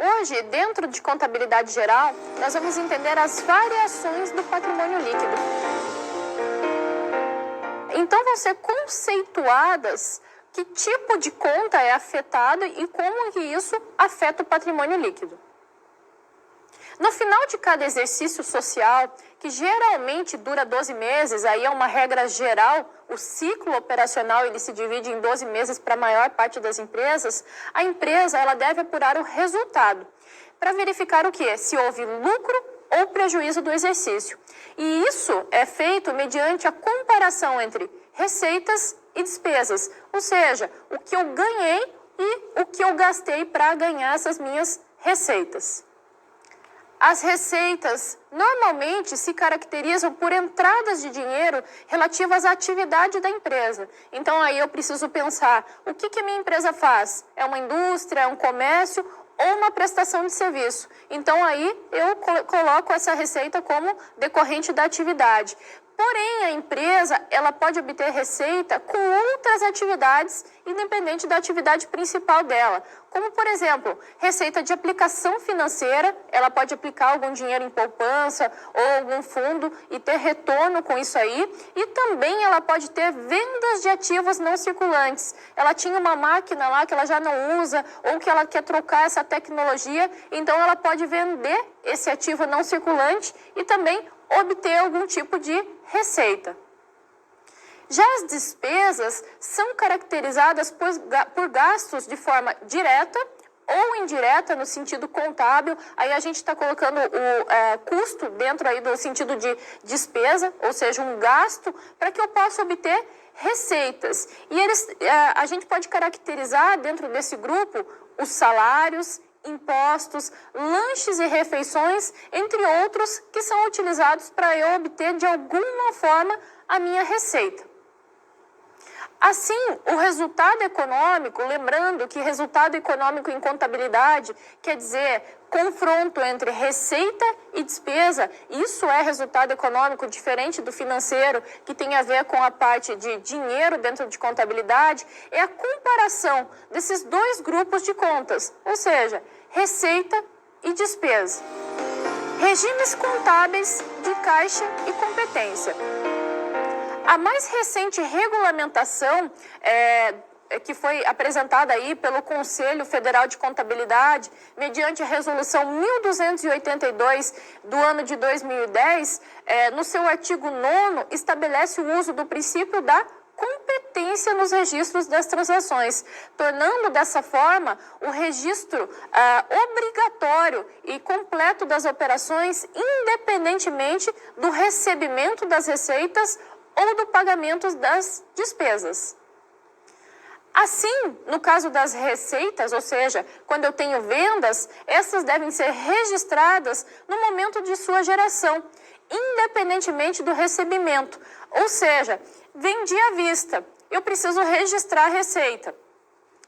Hoje, dentro de contabilidade geral, nós vamos entender as variações do patrimônio líquido. Então, vão ser conceituadas que tipo de conta é afetada e como que isso afeta o patrimônio líquido. No final de cada exercício social, que geralmente dura 12 meses, aí é uma regra geral, o ciclo operacional ele se divide em 12 meses para a maior parte das empresas, a empresa ela deve apurar o resultado, para verificar o quê? Se houve lucro ou prejuízo do exercício. E isso é feito mediante a comparação entre receitas e despesas, ou seja, o que eu ganhei e o que eu gastei para ganhar essas minhas receitas. As receitas normalmente se caracterizam por entradas de dinheiro relativas à atividade da empresa. Então aí eu preciso pensar, o que a minha empresa faz? É uma indústria, é um comércio ou uma prestação de serviço? Então aí eu coloco essa receita como decorrente da atividade. Porém, a empresa ela pode obter receita com outras atividades, independente da atividade principal dela. Como, por exemplo, receita de aplicação financeira, ela pode aplicar algum dinheiro em poupança ou algum fundo e ter retorno com isso aí. E também ela pode ter vendas de ativos não circulantes. Ela tinha uma máquina lá que ela já não usa ou que ela quer trocar essa tecnologia, então ela pode vender esse ativo não circulante e também obter algum tipo de receita. Já as despesas são caracterizadas por gastos de forma direta ou indireta no sentido contábil. Aí a gente está colocando o custo dentro aí do sentido de despesa, ou seja, um gasto, para que eu possa obter receitas. E a gente pode caracterizar dentro desse grupo os salários, impostos, lanches e refeições, entre outros, que são utilizados para eu obter de alguma forma a minha receita. Assim, o resultado econômico, lembrando que resultado econômico em contabilidade quer dizer confronto entre receita e despesa, isso é resultado econômico diferente do financeiro, que tem a ver com a parte de dinheiro dentro de contabilidade, é a comparação desses dois grupos de contas, ou seja, receita e despesa. Regimes contábeis de caixa e competência. A mais recente regulamentação que foi apresentada aí pelo Conselho Federal de Contabilidade, mediante a Resolução 1282 do ano de 2010, no seu artigo 9º, estabelece o uso do princípio da competência nos registros das transações, tornando dessa forma o registro obrigatório e completo das operações, independentemente do recebimento das receitas ou do pagamento das despesas. Assim, no caso das receitas, ou seja, quando eu tenho vendas, essas devem ser registradas no momento de sua geração, independentemente do recebimento. Ou seja, vendi à vista, eu preciso registrar a receita.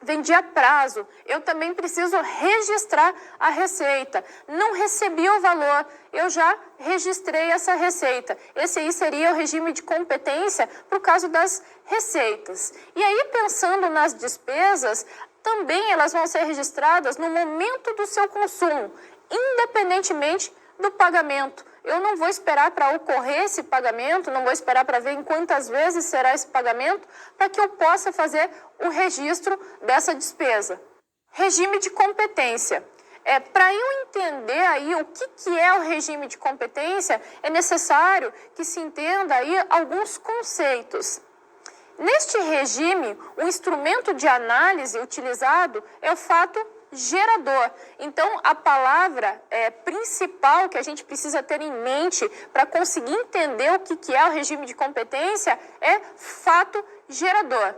Vendi a prazo, eu também preciso registrar a receita. Não recebi o valor, eu já registrei essa receita. Esse aí seria o regime de competência para o caso das receitas. E aí, pensando nas despesas, também elas vão ser registradas no momento do seu consumo, independentemente do pagamento. Eu não vou esperar para ocorrer esse pagamento, não vou esperar para ver em quantas vezes será esse pagamento, para que eu possa fazer o registro dessa despesa. Regime de competência. Para eu entender aí o que é o regime de competência, é necessário que se entenda aí alguns conceitos. Neste regime, o instrumento de análise utilizado é o fato gerador. Então, a palavra principal que a gente precisa ter em mente para conseguir entender o que é o regime de competência é fato gerador.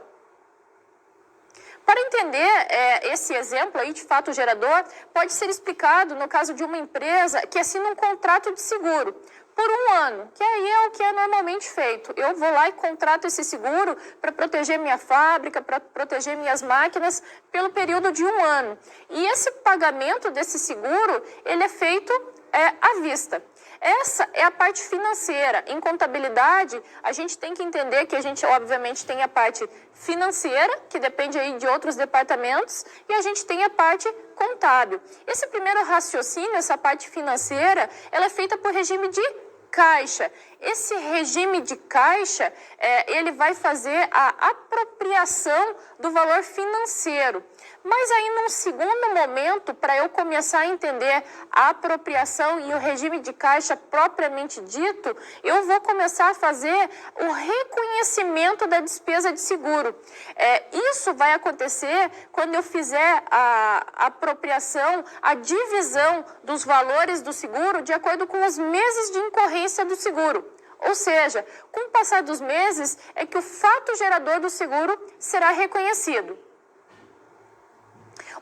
Para entender esse exemplo aí de fato gerador, pode ser explicado no caso de uma empresa que assina um contrato de seguro por 1 ano, que aí é o que é normalmente feito. Eu vou lá e contrato esse seguro para proteger minha fábrica, para proteger minhas máquinas pelo período de 1 ano. E esse pagamento desse seguro, ele é feito à vista. Essa é a parte financeira. Em contabilidade, a gente tem que entender que a gente, obviamente, tem a parte financeira, que depende aí de outros departamentos, e a gente tem a parte contábil. Esse primeiro raciocínio, essa parte financeira, ela é feita por regime de caixa. Esse regime de caixa, ele vai fazer a apropriação do valor financeiro. Mas aí, num segundo momento, para eu começar a entender a apropriação e o regime de caixa propriamente dito, eu vou começar a fazer o reconhecimento da despesa de seguro. Isso vai acontecer quando eu fizer a apropriação, a divisão dos valores do seguro de acordo com os meses de incorrência do seguro. Ou seja, com o passar dos meses é que o fato gerador do seguro será reconhecido.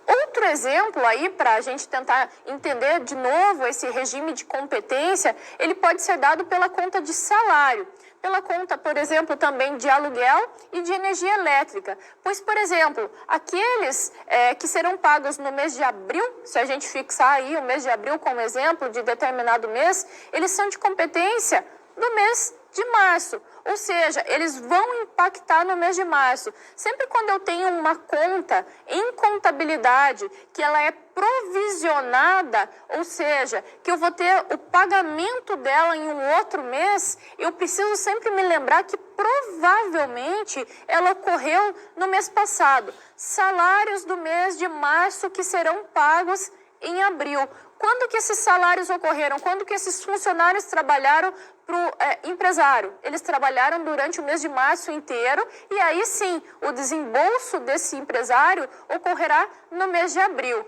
Outro exemplo aí, para a gente tentar entender de novo esse regime de competência, ele pode ser dado pela conta de salário, pela conta, por exemplo, também de aluguel e de energia elétrica. Pois, por exemplo, aqueles que serão pagos no mês de abril, se a gente fixar aí o mês de abril como exemplo de determinado mês, eles são de competência do mês de março, ou seja, eles vão impactar no mês de março. Sempre quando eu tenho uma conta em contabilidade que ela é provisionada, ou seja, que eu vou ter o pagamento dela em um outro mês, eu preciso sempre me lembrar que provavelmente ela ocorreu no mês passado. Salários do mês de março que serão pagos em abril. Quando que esses salários ocorreram? Quando que esses funcionários trabalharam para o empresário? Eles trabalharam durante o mês de março inteiro e aí sim, o desembolso desse empresário ocorrerá no mês de abril.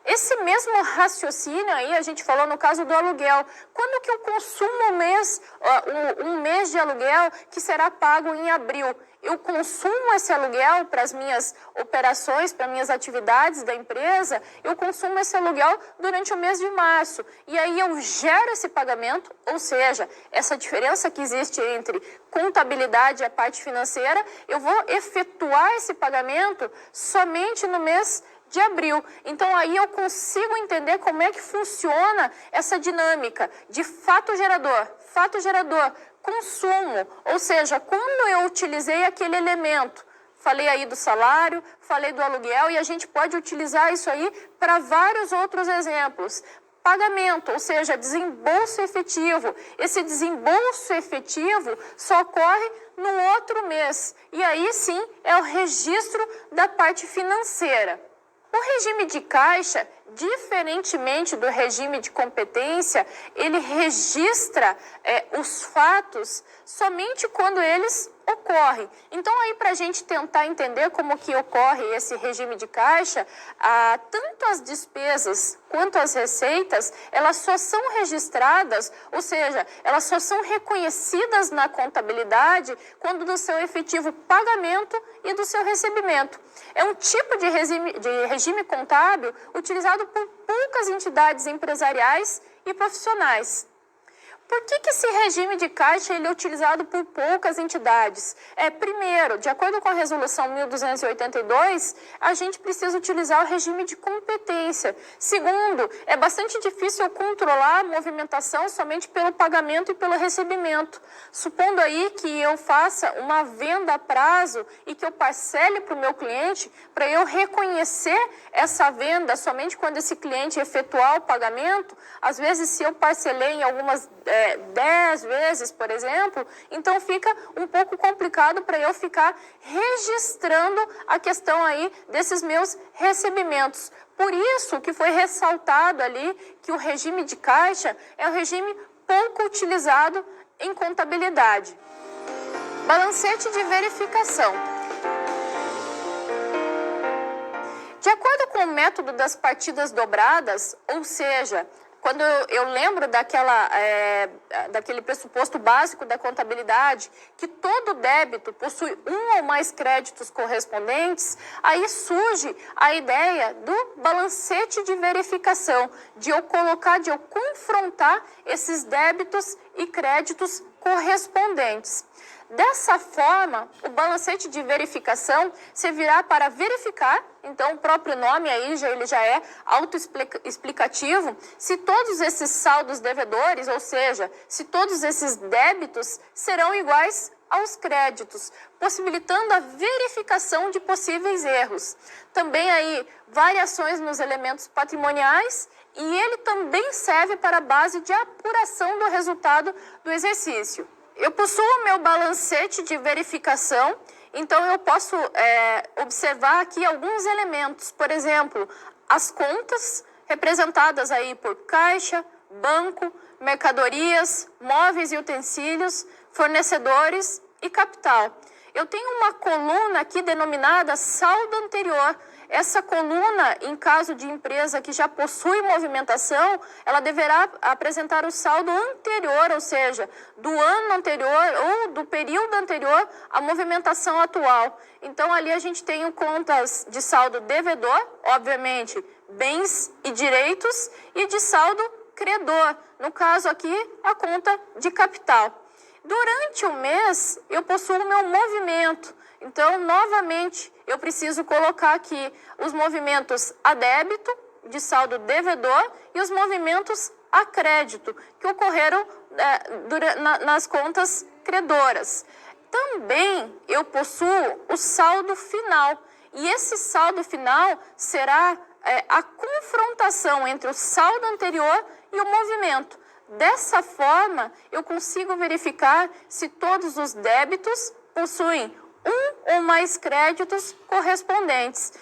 Esse mesmo raciocínio aí, a gente falou no caso do aluguel. Quando que eu consumo um mês de aluguel que será pago em abril? Eu consumo esse aluguel para as minhas operações, para minhas atividades da empresa, eu consumo esse aluguel durante o mês de março. E aí eu gero esse pagamento, ou seja, essa diferença que existe entre contabilidade e a parte financeira, eu vou efetuar esse pagamento somente no mês de abril. Então aí eu consigo entender como é que funciona essa dinâmica de fato gerador, consumo, ou seja, quando eu utilizei aquele elemento, falei aí do salário, falei do aluguel e a gente pode utilizar isso aí para vários outros exemplos. Pagamento, ou seja, desembolso efetivo. Esse desembolso efetivo só ocorre no outro mês e aí sim é o registro da parte financeira. O regime de caixa, diferentemente do regime de competência, ele registra os fatos somente quando eles ocorrem. Então, aí para a gente tentar entender como que ocorre esse regime de caixa, tanto as despesas quanto as receitas, elas só são registradas, ou seja, elas só são reconhecidas na contabilidade quando do seu efetivo pagamento e do seu recebimento. É um tipo de regime contábil utilizado por poucas entidades empresariais e profissionais. Por que esse regime de caixa ele é utilizado por poucas entidades? Primeiro, de acordo com a Resolução 1282, a gente precisa utilizar o regime de competência. Segundo, é bastante difícil controlar a movimentação somente pelo pagamento e pelo recebimento. Supondo aí que eu faça uma venda a prazo e que eu parcele para o meu cliente, para eu reconhecer essa venda somente quando esse cliente efetuar o pagamento, às vezes se eu parcelei em algumas 10 vezes, por exemplo, então fica um pouco complicado para eu ficar registrando a questão aí desses meus recebimentos. Por isso que foi ressaltado ali que o regime de caixa é um regime pouco utilizado em contabilidade. Balancete de verificação. De acordo com o método das partidas dobradas, ou seja, quando eu lembro daquele pressuposto básico da contabilidade, que todo débito possui um ou mais créditos correspondentes, aí surge a ideia do balancete de verificação, de eu confrontar esses débitos e créditos correspondentes. Dessa forma, o balancete de verificação servirá para verificar, então o próprio nome aí ele já é autoexplicativo, se todos esses saldos devedores, ou seja, se todos esses débitos serão iguais aos créditos, possibilitando a verificação de possíveis erros. Também aí variações nos elementos patrimoniais, e ele também serve para a base de apuração do resultado do exercício. Eu possuo o meu balancete de verificação, então eu posso observar aqui alguns elementos. Por exemplo, as contas representadas aí por caixa, banco, mercadorias, móveis e utensílios, fornecedores e capital. Eu tenho uma coluna aqui denominada saldo anterior. Essa coluna, em caso de empresa que já possui movimentação, ela deverá apresentar o saldo anterior, ou seja, do ano anterior ou do período anterior à movimentação atual. Então, ali a gente tem contas de saldo devedor, obviamente, bens e direitos, e de saldo credor, no caso aqui, a conta de capital. Durante o mês, eu possuo o meu movimento. Então, novamente, eu preciso colocar aqui os movimentos a débito, de saldo devedor, e os movimentos a crédito, que ocorreram nas contas credoras. Também eu possuo o saldo final, e esse saldo final será a confrontação entre o saldo anterior e o movimento. Dessa forma, eu consigo verificar se todos os débitos possuem um ou mais créditos correspondentes.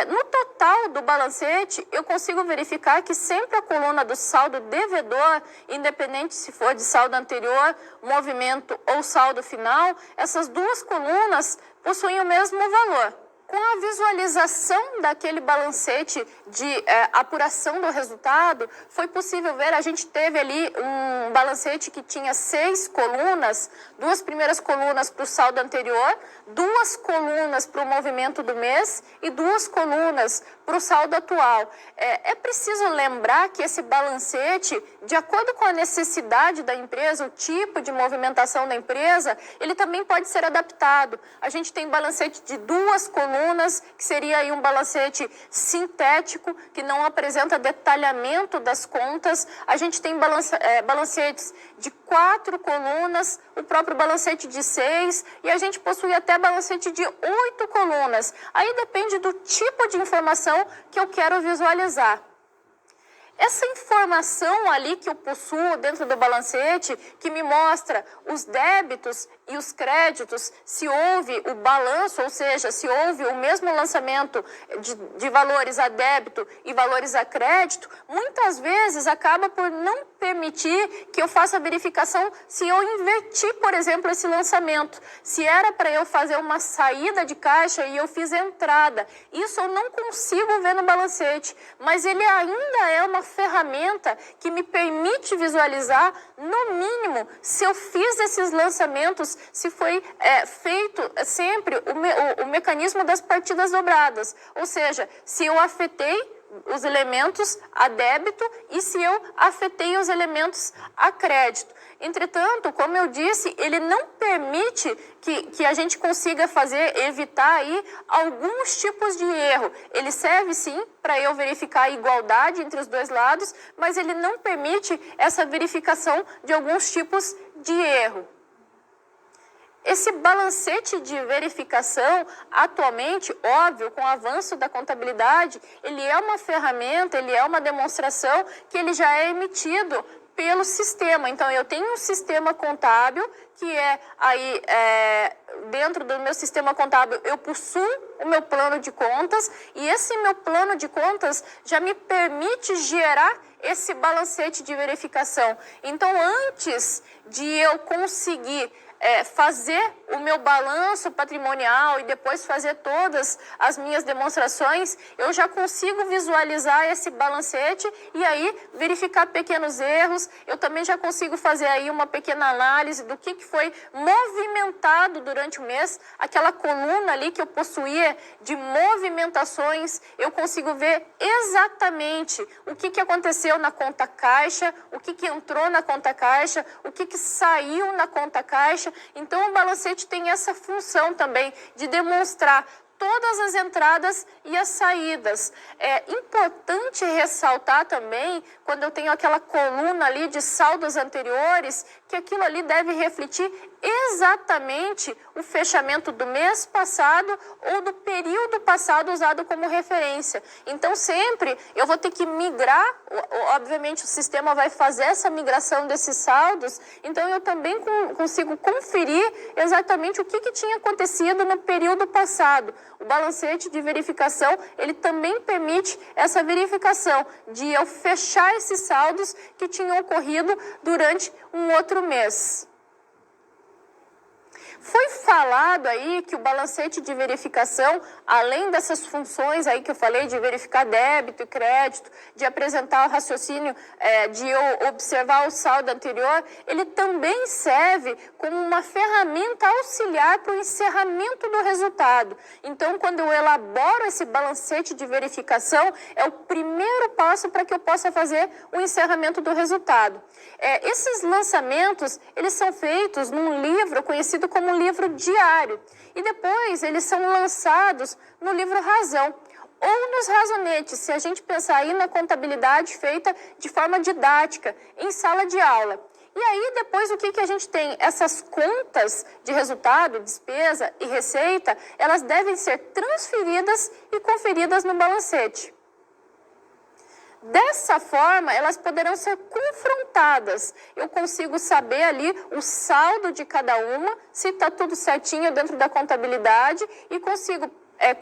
No total do balancete, eu consigo verificar que sempre a coluna do saldo devedor, independente se for de saldo anterior, movimento ou saldo final, essas duas colunas possuem o mesmo valor. Com a visualização daquele balancete de apuração do resultado, foi possível ver, a gente teve ali um balancete que tinha 6 colunas, 2 primeiras colunas para o saldo anterior, 2 colunas para o movimento do mês e 2 colunas para o saldo atual. É preciso lembrar que esse balancete, de acordo com a necessidade da empresa, o tipo de movimentação da empresa, ele também pode ser adaptado. A gente tem balancete de 2 colunas, que seria aí um balancete sintético, que não apresenta detalhamento das contas. A gente tem balancetes de 4 colunas, o próprio balancete de 6, e a gente possui até balancete de 8 colunas. Aí depende do tipo de informação que eu quero visualizar. Essa informação ali que eu possuo dentro do balancete, que me mostra os débitos e os créditos, se houve o balanço, ou seja, se houve o mesmo lançamento de valores a débito e valores a crédito, muitas vezes acaba por não permitir que eu faça a verificação se eu inverti, por exemplo, esse lançamento. Se era para eu fazer uma saída de caixa e eu fiz a entrada. Isso eu não consigo ver no balancete, mas ele ainda é uma ferramenta que me permite visualizar, no mínimo, se eu fiz esses lançamentos, se foi feito sempre o mecanismo das partidas dobradas, ou seja, se eu afetei os elementos a débito e se eu afetei os elementos a crédito. Entretanto, como eu disse, ele não permite que a gente consiga evitar aí alguns tipos de erro. Ele serve sim para eu verificar a igualdade entre os dois lados, mas ele não permite essa verificação de alguns tipos de erro. Esse balancete de verificação, atualmente, óbvio, com o avanço da contabilidade, ele é uma ferramenta, ele é uma demonstração que ele já é emitido pelo sistema. Então, eu tenho um sistema contábil que aí, dentro do meu sistema contábil, eu possuo o meu plano de contas e esse meu plano de contas já me permite gerar esse balancete de verificação. Então, antes de eu conseguir fazer o meu balanço patrimonial e depois fazer todas as minhas demonstrações, eu já consigo visualizar esse balancete e aí verificar pequenos erros. Eu também já consigo fazer aí uma pequena análise do que foi movimentado durante o mês, aquela coluna ali que eu possuía de movimentações, eu consigo ver exatamente o que aconteceu na conta caixa, o que entrou na conta caixa, o que saiu na conta caixa, caixa. Então, o balancete tem essa função também de demonstrar todas as entradas e as saídas. É importante ressaltar também, quando eu tenho aquela coluna ali de saldos anteriores, que aquilo ali deve refletir exatamente o fechamento do mês passado ou do período passado usado como referência. Então, sempre eu vou ter que migrar, obviamente o sistema vai fazer essa migração desses saldos, então eu também consigo conferir exatamente o que tinha acontecido no período passado. O balancete de verificação, ele também permite essa verificação de eu fechar esses saldos que tinham ocorrido durante um outro mês. Foi falado aí que o balancete de verificação, além dessas funções aí que eu falei, de verificar débito e crédito, de apresentar o raciocínio, de eu observar o saldo anterior, ele também serve como uma ferramenta auxiliar para o encerramento do resultado. Então, quando eu elaboro esse balancete de verificação, é o primeiro passo para que eu possa fazer o encerramento do resultado. Esses lançamentos, eles são feitos num livro conhecido como livro diário, e depois eles são lançados no livro Razão, ou nos razonetes, se a gente pensar aí na contabilidade feita de forma didática, em sala de aula. E aí, depois, o que a gente tem? Essas contas de resultado, despesa e receita, elas devem ser transferidas e conferidas no balancete. Dessa forma, elas poderão ser confrontadas. Eu consigo saber ali o saldo de cada uma, se está tudo certinho dentro da contabilidade, e consigo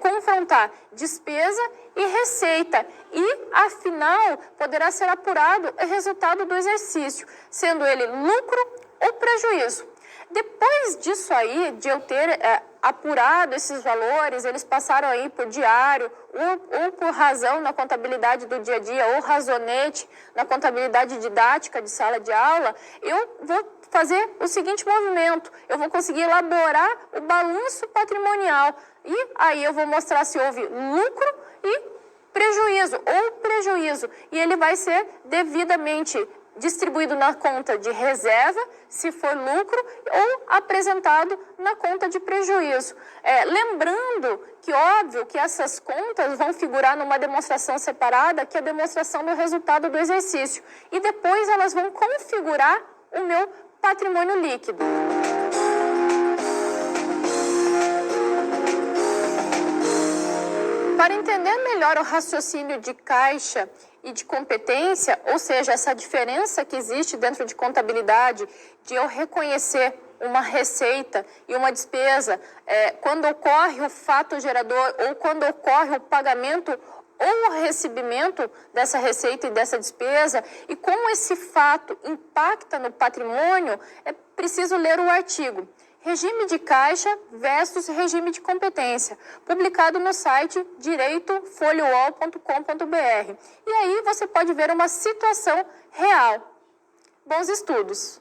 confrontar despesa e receita. E, afinal, poderá ser apurado o resultado do exercício, sendo ele lucro ou prejuízo. Depois disso aí, de eu ter apurado esses valores, eles passaram aí por diário ou por razão na contabilidade do dia a dia, ou razonete na contabilidade didática de sala de aula, eu vou fazer o seguinte movimento: eu vou conseguir elaborar o balanço patrimonial e aí eu vou mostrar se houve lucro e prejuízo ou prejuízo, e ele vai ser devidamente distribuído na conta de reserva, se for lucro, ou apresentado na conta de prejuízo. Lembrando que, óbvio, que essas contas vão figurar numa demonstração separada, que é a demonstração do resultado do exercício. E depois elas vão configurar o meu patrimônio líquido. Para entender melhor o raciocínio de caixa e de competência, ou seja, essa diferença que existe dentro de contabilidade, de eu reconhecer uma receita e uma despesa, quando ocorre o fato gerador ou quando ocorre o pagamento ou o recebimento dessa receita e dessa despesa, e como esse fato impacta no patrimônio, é preciso ler o artigo Regime de Caixa versus Regime de Competência, publicado no site direitofoliowall.com.br. E aí você pode ver uma situação real. Bons estudos!